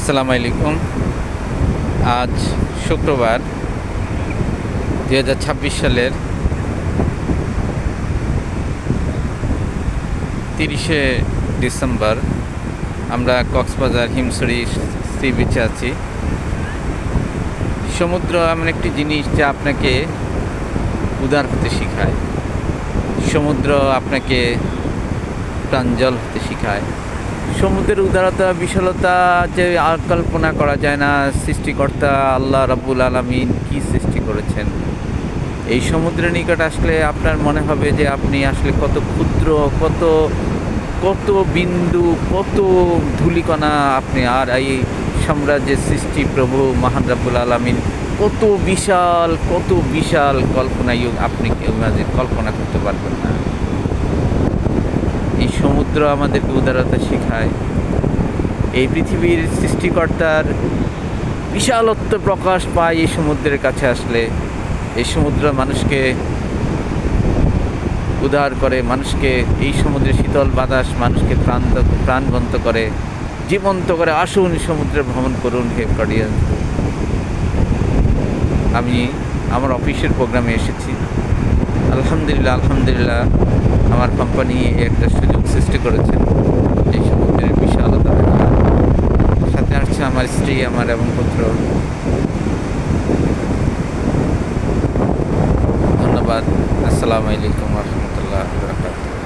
আসসালামু আলাইকুম। আজ শুক্রবার 2026 সালের 30শে ডিসেম্বর। আমরা কক্সবাজার হিমছড়ি সি বিচে আছি। সমুদ্র এমন একটি জিনিস যা আপনাকে উদার হতে শেখায়। সমুদ্র আপনাকে প্রাঞ্জল হতে শেখায়। সমুদ্রের উদারতা, বিশালতা যে আর কল্পনা করা যায় না। সৃষ্টিকর্তা আল্লাহ রাব্বুল আলামিন কি সৃষ্টি করেছেন। এই সমুদ্রের নিকট আসলে আপনার মনে হবে যে আপনি আসলে কত ক্ষুদ্র, কত কত বিন্দু, কত ধূলিকণা আপনি। আর এই সাম্রাজ্যের সৃষ্টি প্রভু মহান রাব্বুল আলামিন কত বিশাল কল্পনায় আপনি কেউ মাঝে কল্পনা করতে পারবেন না। এই সমুদ্র আমাদেরকে উদারতা শেখায়। এই পৃথিবীর সৃষ্টিকর্তার বিশালত্ব প্রকাশ পায় এই সমুদ্রের কাছে আসলে। এই সমুদ্র মানুষকে উদার করে, মানুষকে এই সমুদ্রের শীতল বাতাস মানুষকে প্রাণবন্ত করে, জীবন্ত করে। আসুন সমুদ্রে ভ্রমণ করুন হে অডিয়েন্স। আমি আমার অফিসের প্রোগ্রামে এসেছি। আলহামদুলিল্লাহ আমার কোম্পানি একটা সুযোগ সৃষ্টি করেছে এই সমুদ্রের বিশালতা দেখার। সাথে আসছে আমার স্ত্রী, আমার এবং পুত্র। ধন্যবাদ। আসসালামু আলাইকুম ওয়া রাহমাতুল্লাহ।